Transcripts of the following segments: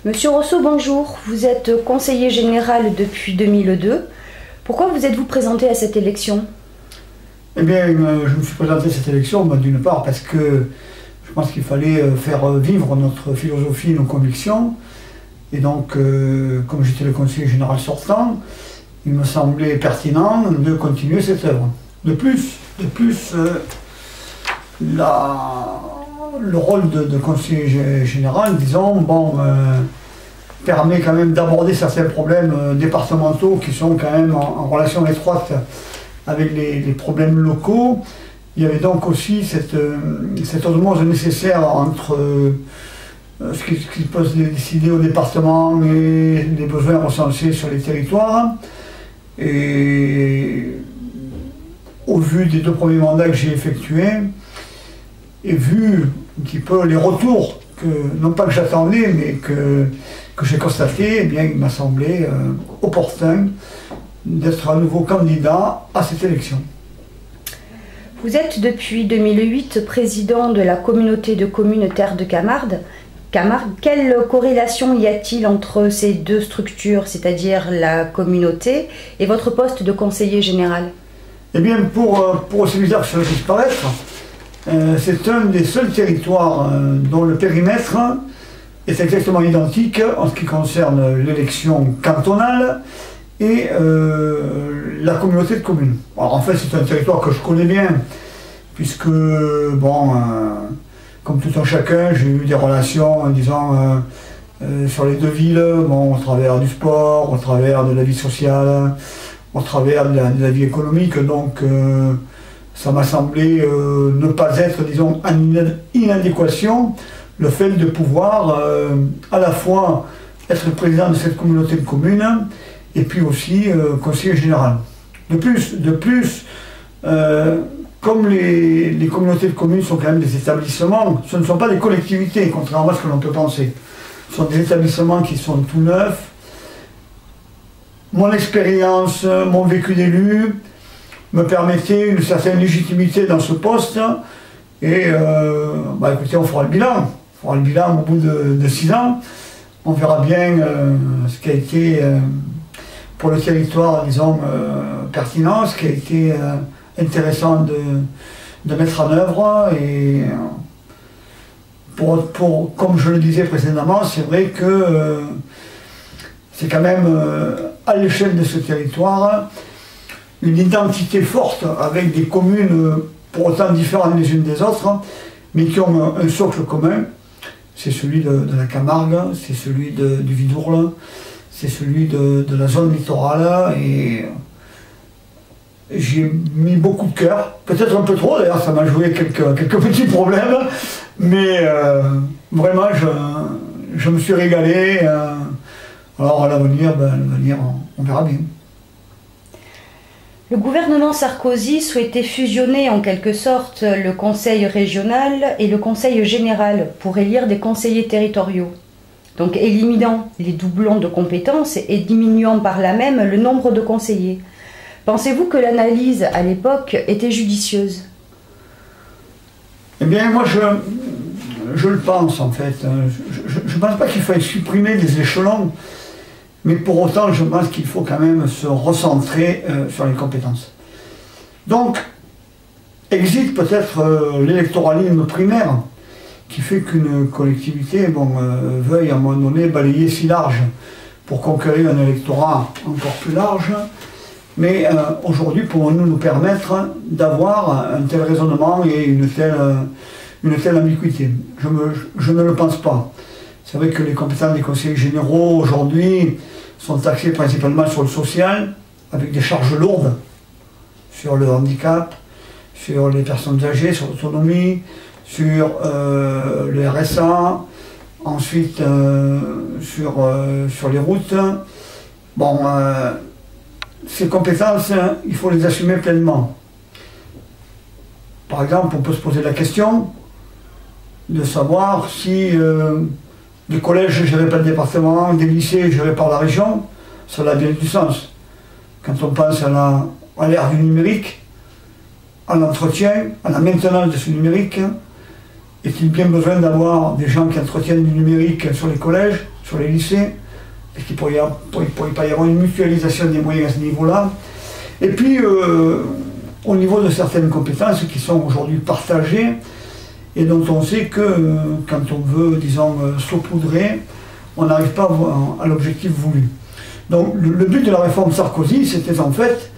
Monsieur Rousseau, bonjour. Vous êtes conseiller général depuis 2002. Pourquoi vous êtes-vous présenté à cette élection? Eh bien, je me suis présenté à cette élection, d'une part parce que je pense qu'il fallait faire vivre notre philosophie, nos convictions. Et donc, comme j'étais le conseiller général sortant, il me semblait pertinent de continuer cette œuvre. De plus, le rôle de conseiller général, disons, permet quand même d'aborder certains problèmes départementaux qui sont quand même en relation étroite avec les problèmes locaux. Il y avait donc aussi cette osmose nécessaire entre ce qui peut se décider au département et les besoins recensés sur les territoires. Et au vu des 2 premiers mandats que j'ai effectués, et vu un petit peu les retours, non pas que j'attendais, mais que j'ai constaté, eh bien, il m'a semblé opportun d'être à nouveau candidat à cette élection. Vous êtes depuis 2008 président de la communauté de communes Terre de Camargue. Quelle corrélation y a-t-il entre ces 2 structures, c'est-à-dire la communauté et votre poste de conseiller général? Eh bien, pour celui-là que je vais disparaître, c'est un des seuls territoires dont le périmètre est exactement identique en ce qui concerne l'élection cantonale et la communauté de communes. Alors en fait, c'est un territoire que je connais bien, puisque, comme tout un chacun, j'ai eu des relations, disons, sur les 2 villes, au travers du sport, au travers de la vie sociale, au travers de la vie économique, donc ça m'a semblé ne pas être, disons, en inadéquation le fait de pouvoir à la fois être président de cette communauté de communes et puis aussi conseiller général. De plus, comme les communautés de communes sont quand même des établissements, ce ne sont pas des collectivités, contrairement à ce que l'on peut penser. Ce sont des établissements qui sont tout neufs. Mon expérience, mon vécu d'élu me permettait une certaine légitimité dans ce poste. Et écoutez, on fera le bilan. On fera le bilan au bout de 6 ans. On verra bien ce qui a été pour le territoire, disons, pertinent, ce qui a été intéressant de mettre en œuvre. Et comme je le disais précédemment, c'est vrai que c'est quand même à l'échelle de ce territoire une identité forte avec des communes pour autant différentes les unes des autres, mais qui ont un socle commun. C'est celui de la Camargue, c'est celui du Vidourle, c'est celui de la zone littorale, et j'ai mis beaucoup de cœur, peut-être un peu trop d'ailleurs, ça m'a joué quelques petits problèmes, mais vraiment je me suis régalé. Alors à l'avenir, on verra bien. Le gouvernement Sarkozy souhaitait fusionner en quelque sorte le conseil régional et le conseil général pour élire des conseillers territoriaux, donc éliminant les doublons de compétences et diminuant par là même le nombre de conseillers. Pensez-vous que l'analyse à l'époque était judicieuse? Eh bien, moi je le pense en fait. Je ne pense pas qu'il faille supprimer des échelons, mais pour autant je pense qu'il faut quand même se recentrer sur les compétences. Donc, existe peut-être l'électoralisme primaire qui fait qu'une collectivité veuille à un moment donné balayer si large pour conquérir un électorat encore plus large. Mais aujourd'hui, pouvons-nous nous permettre d'avoir un tel raisonnement et une telle ambiguïté? Je ne le pense pas. C'est vrai que les compétences des conseillers généraux aujourd'hui sont axées principalement sur le social, avec des charges lourdes sur le handicap, sur les personnes âgées, sur l'autonomie, sur le RSA, ensuite sur les routes. Ces compétences, il faut les assumer pleinement. Par exemple, on peut se poser la question de savoir si des collèges gérés par le département, des lycées gérés par la région, cela a bien du sens. Quand on pense à l'ère du numérique, à l'entretien, à la maintenance de ce numérique, Est-il bien besoin d'avoir des gens qui entretiennent du numérique sur les collèges, sur les lycées? Est-ce qu'il pourrait pas y avoir une mutualisation des moyens à ce niveau-là? Et puis, au niveau de certaines compétences qui sont aujourd'hui partagées, et dont on sait que quand on veut, disons, saupoudrer, on n'arrive pas à l'objectif voulu. Donc le but de la réforme Sarkozy, c'était en fait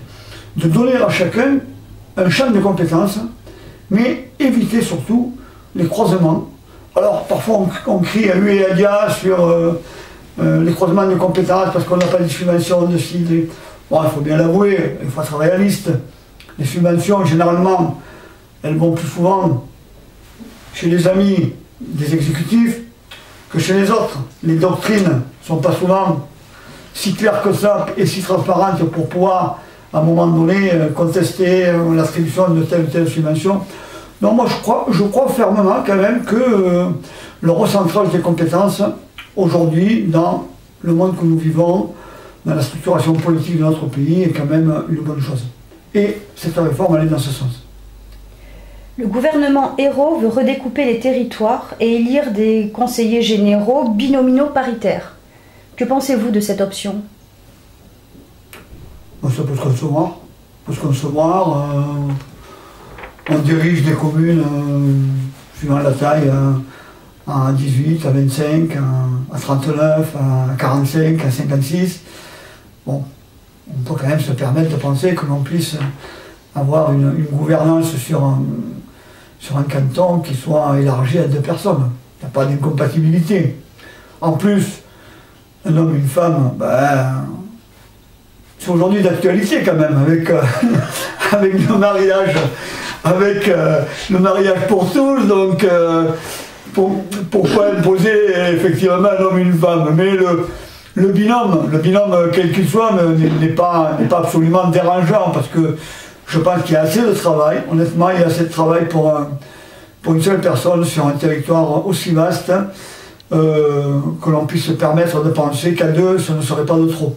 de donner à chacun un champ de compétences, mais éviter surtout les croisements. Alors parfois on crie à lui et à dia sur les croisements de compétences parce qu'on n'a pas de subventions de ci. Bon, il faut bien l'avouer, il faut être réaliste. Les subventions, généralement, elles vont plus souvent chez les amis des exécutifs que chez les autres. Les doctrines ne sont pas souvent si claires que ça et si transparentes pour pouvoir, à un moment donné, contester l'attribution de telle ou telle subvention. Donc moi je crois fermement quand même que le recentrage des compétences, aujourd'hui, dans le monde que nous vivons, dans la structuration politique de notre pays, est quand même une bonne chose. Et cette réforme allait dans ce sens. Le gouvernement Ayrault veut redécouper les territoires et élire des conseillers généraux binominaux paritaires. Que pensez-vous de cette option? Ça peut se concevoir. On peut se concevoir. On dirige des communes suivant la taille à 18, à 25, à 39, à 45, à 56. Bon, on peut quand même se permettre de penser que l'on puisse avoir une gouvernance sur un canton qui soit élargi à 2 personnes. Il n'y a pas d'incompatibilité. En plus, un homme et une femme, ben, c'est aujourd'hui d'actualité quand même, avec, avec le mariage pour tous, donc pourquoi imposer effectivement un homme et une femme? Mais le binôme, quel qu'il soit, n'est pas absolument dérangeant, parce que je pense qu'il y a assez de travail, honnêtement, il y a assez de travail pour une seule personne sur un territoire aussi vaste, que l'on puisse se permettre de penser qu'à 2, ce ne serait pas de trop.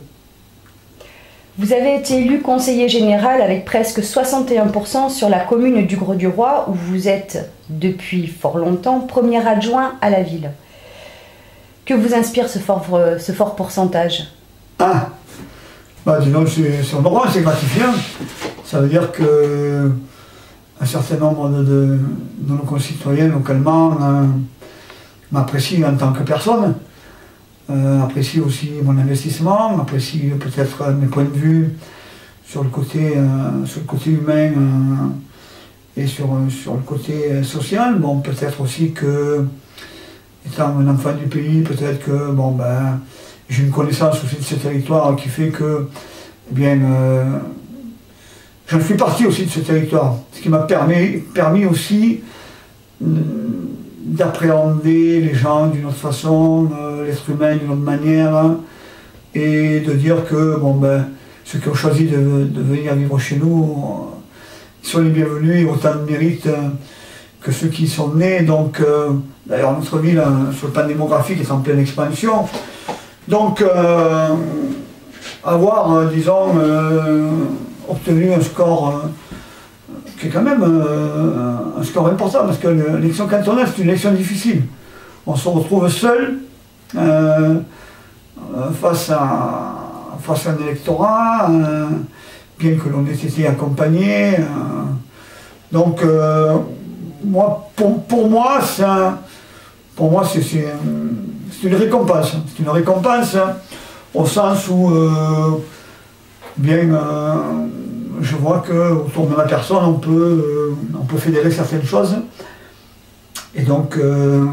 Vous avez été élu conseiller général avec presque 61% sur la commune du Grau-du-Roi, où vous êtes, depuis fort longtemps, premier adjoint à la ville. Que vous inspire ce fort pourcentage? Ah, bah disons, c'est honorant, c'est gratifiant. Ça veut dire que un certain nombre de nos concitoyens localement m'apprécient en tant que personne, apprécient aussi mon investissement, apprécient peut-être mes points de vue sur le côté humain et sur le côté social. Bon, peut-être aussi que, étant un enfant du pays, peut-être que bon, ben, j'ai une connaissance aussi de ce territoire qui fait que, eh bien, j'en suis parti aussi de ce territoire, ce qui m'a permis aussi d'appréhender les gens d'une autre façon, l'être humain d'une autre manière, et de dire que bon, ben, ceux qui ont choisi de venir vivre chez nous, ils sont les bienvenus et autant de mérite que ceux qui y sont nés. Donc, d'ailleurs, notre ville, sur le plan démographique, est en pleine expansion. Donc, avoir, disons, obtenu un score qui est quand même un score important, parce que l'élection cantonale, c'est une élection difficile. On se retrouve seul face à un électorat, bien que l'on ait été accompagné. Donc, moi, pour moi, c'est une récompense. C'est une récompense au sens où, je vois qu'autour de ma personne, on peut fédérer certaines choses. Et donc, que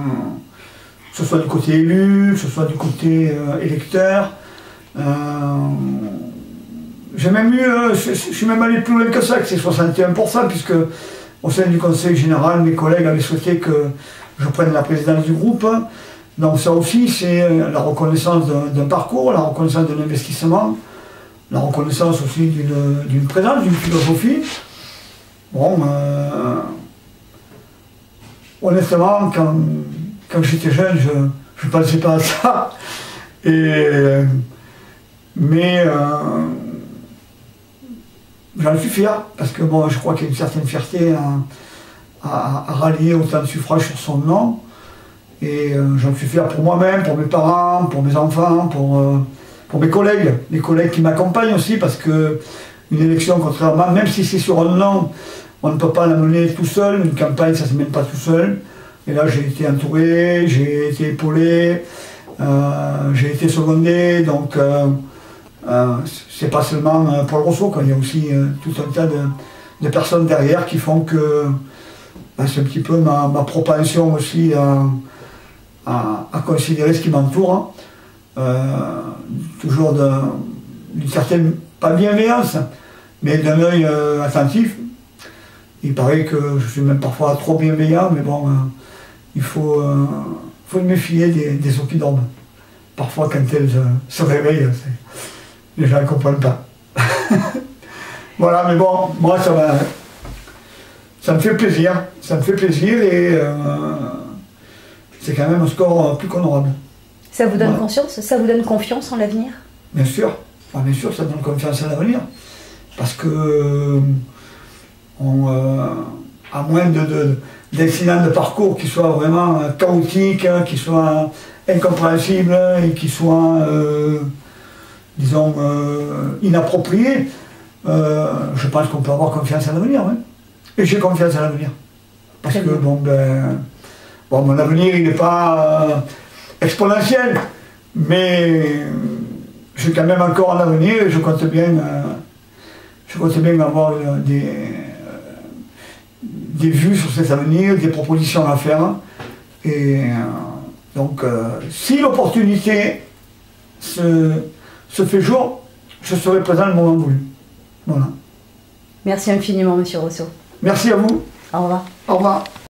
ce soit du côté élu, que ce soit du côté électeur, je suis même allé plus loin que ça, que c'est 61%, puisque au sein du conseil général, mes collègues avaient souhaité que je prenne la présidence du groupe. Donc ça aussi, c'est la reconnaissance d'un parcours, la reconnaissance d'un investissement, la reconnaissance aussi d'une présence, d'une philosophie. Bon, honnêtement, quand j'étais jeune, je ne pensais pas à ça. Mais j'en suis fier, parce que bon, je crois qu'il y a une certaine fierté à rallier autant de suffrages sur son nom. Et j'en suis fier pour moi-même, pour mes parents, pour mes enfants, pour mes collègues, les collègues qui m'accompagnent aussi, parce que une élection, contrairement, même si c'est sur un nom, on ne peut pas la mener tout seul, une campagne ça ne se mène pas tout seul. Et là j'ai été entouré, j'ai été épaulé, j'ai été secondé, donc c'est pas seulement Paul Rousseau, quoi. Il y a aussi tout un tas de personnes derrière qui font que c'est un petit peu ma propension aussi à considérer ce qui m'entoure, toujours d'une certaine, pas bienveillance, mais d'un œil attentif. Il paraît que je suis même parfois trop bienveillant, mais bon, il faut me méfier des eaux qui dorment. Parfois, quand elles se réveillent, les gens ne comprennent pas. Voilà, mais bon, moi, ça me fait plaisir. Ça me fait plaisir et c'est quand même un score plus qu'honorable. Ça vous donne conscience? Ça vous donne confiance en l'avenir? Bien sûr. Bien sûr, ça donne confiance en l'avenir. Parce que, à moins d'accidents de parcours qui soient vraiment chaotiques, qui soient incompréhensibles et qui soient, disons, inappropriés, je pense qu'on peut avoir confiance en l'avenir. Hein. Et j'ai confiance en l'avenir. Parce que, mon avenir, il n'est pas exponentiel, mais j'ai quand même encore un avenir et je compte bien avoir des vues sur cet avenir, des propositions à faire. Et donc, si l'opportunité se fait jour, je serai présent le moment voulu. Voilà. Merci infiniment, Monsieur Rousseau. Merci à vous. Au revoir. Au revoir.